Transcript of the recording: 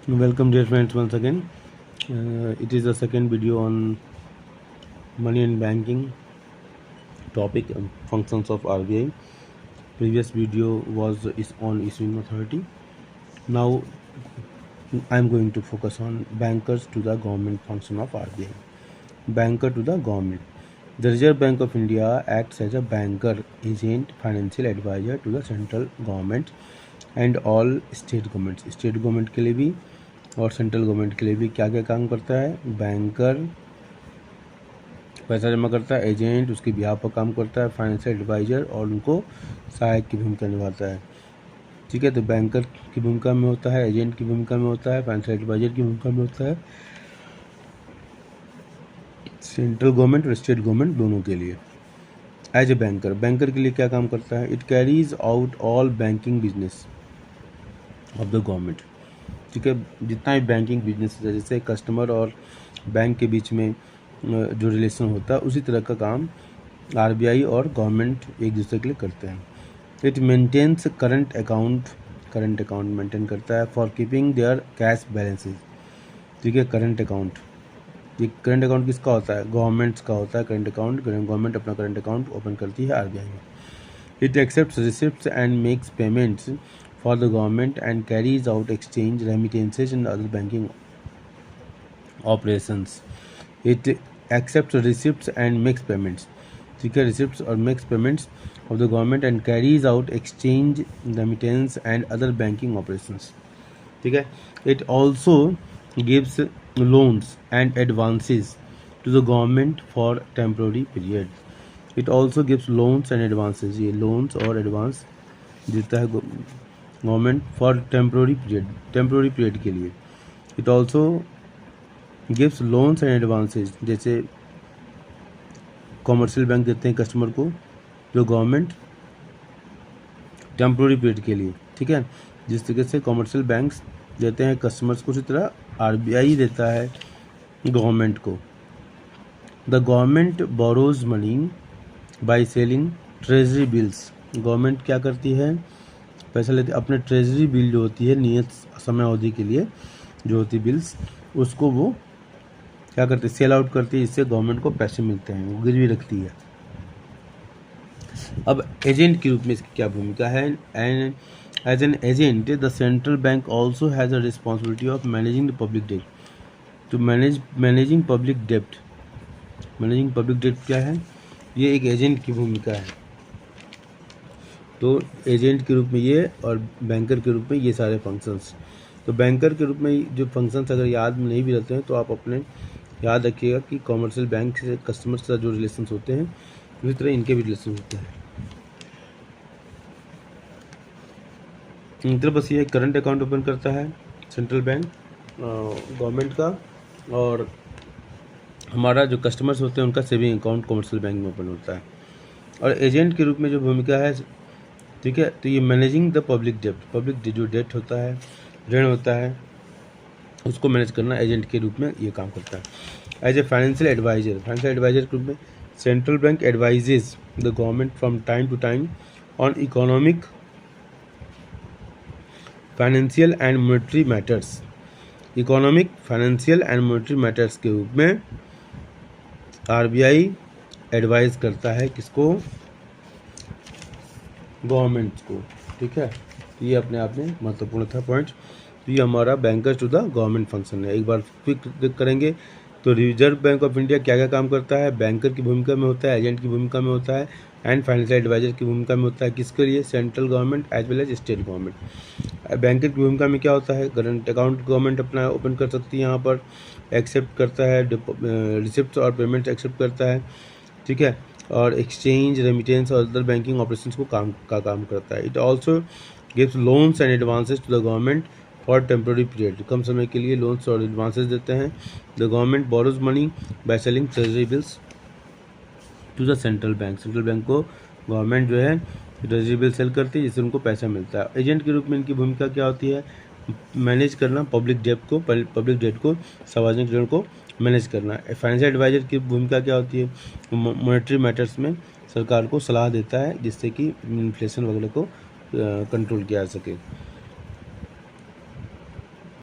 Welcome dear friends once again. It is the second video on money and banking topic functions of RBI. Previous video is on issuing authority. Now I am going to focus on bankers to the government function of RBI. Banker to the government. The Reserve Bank of India acts as a banker, agent, financial advisor to the central government and all state governments. State government के लिए भी और central government के लिए भी क्या क्या काम करता है? बैंकर पैसा जमा करता है, एजेंट उसके बिहाफ पर काम करता है, फाइनेंशियल एडवाइजर और उनको सहायक की भूमिका निभाता है। ठीक है, तो बैंकर की भूमिका में होता है, एजेंट की भूमिका में होता है, फाइनेंशियल एडवाइजर की भूमिका में होता है सेंट्रल गवर्नमेंट और स्टेट गवर्नमेंट दोनों के लिए। एज ए बैंकर के लिए क्या काम करता है? It carries out all banking business of the government. ठीक है, जितना भी बैंकिंग बिजनेस है, जैसे कस्टमर और बैंक के बीच में जो रिलेशन होता है, उसी तरह का काम आरबीआई और गवर्नमेंट एक दूसरे के लिए करते हैं। It maintains current account maintain करता है for keeping their cash balances. ठीक है, करंट अकाउंट, ये करंट अकाउंट किसका होता है? गवर्नमेंट्स का होता है करंट अकाउंट। गवर्नमेंट अपना करंट अकाउंट ओपन करती है आरबीआई में। It accepts receipts and makes payments for the government and carries out exchange, remittances and other banking operations. It accepts receipts and makes payments. ठीक है, receipts और makes payments of the government and carries out exchange, remittance and other banking operations. ठीक है, it also gives loans and advances to the government for temporary period. It also gives loans and advances, ये loans और advance देता है government for temporary period के लिए। It also gives loans and advances, जैसे commercial bank देते हैं customer को, जो गवर्नमेंट टेम्प्रोरी पीरियड के लिए। ठीक है, जिस तरीके से कॉमर्शियल बैंक्स देते हैं कस्टमर्स को, उसी तरह आरबीआई देता है गवर्नमेंट को। The government borrows money by selling treasury bills. Government क्या करती है? पैसा लेते अपने ट्रेजरी बिल जो होती है नियत समय अवधि के लिए जो होती बिल्स, उसको वो क्या करती है? सेल आउट करती है, इससे गवर्नमेंट को पैसे मिलते हैं, वो गिरवी रखती है। अब एजेंट के रूप में इसकी क्या भूमिका है? And as an agent the central bank also has a responsibility of managing the public debt. तो मैनेजिंग पब्लिक डेट क्या है? ये एक एजेंट की भूमिका है। तो एजेंट के रूप में ये और बैंकर के रूप में ये सारे फंक्शंस। तो बैंकर के रूप में जो फंक्शंस अगर याद में नहीं भी रहते हैं तो आप अपने याद रखिएगा कि कॉमर्शियल बैंक से कस्टमर से जो रिलेशंस होते हैं उसी तरह इनके भी रिलेशन होते हैं। इनका बस ये करंट अकाउंट ओपन करता है सेंट्रल बैंक गवर्नमेंट का, और हमारा जो कस्टमर्स होते हैं उनका सेविंग अकाउंट कॉमर्शियल बैंक में ओपन होता है। और एजेंट के रूप में जो भूमिका है, ठीक है, तो ये मैनेजिंग द पब्लिक जो डेट होता है, ऋण होता है, उसको मैनेज करना एजेंट के रूप में ये काम करता है। एज ए फाइनेंशियल एडवाइजर के रूप में central bank advises the government from time to time on economic, financial and monetary matters. Economic, financial and monetary matters के रूप में आरबीआई एडवाइज करता है किसको? गवर्नमेंट को। ठीक है, ये अपने आप में महत्वपूर्ण था पॉइंट। तो ये हमारा bankers to the government function है। एक बार क्लिक करेंगे तो रिजर्व बैंक ऑफ इंडिया क्या क्या काम करता है? बैंकर की भूमिका में होता है, एजेंट की भूमिका में होता है एंड फाइनेंशियल एडवाइजर की भूमिका में होता है। किसके लिए? Central government as well as state government. Banker की भूमिका में क्या होता है? करंट अकाउंट गवर्नमेंट अपना ओपन कर सकती है, यहाँ पर एक्सेप्ट करता है रिसिप्ट और पेमेंट एक्सेप्ट करता है। ठीक है, और एक्सचेंज, रेमिटेंस और अदर बैंकिंग ऑपरेशंस को काम करता है। It also gives loans and advances to the government for temporary period. कम समय के लिए लोन्स और एडवांसेस देते हैं। The government borrows money by selling treasury bills to the central bank को गवर्नमेंट जो है ट्रेजरी बिल सेल करती है, जिससे उनको पैसा मिलता है। एजेंट के रूप में इनकी भूमिका क्या होती है? मैनेज करना पब्लिक डेट को, सार्वजनिक ऋण को मैनेज करना। फाइनेंशियल एडवाइजर की भूमिका क्या होती है? मॉनेटरी मैटर्स में सरकार को सलाह देता है, जिससे कि इन्फ्लेशन वगैरह को कंट्रोल किया जा सके।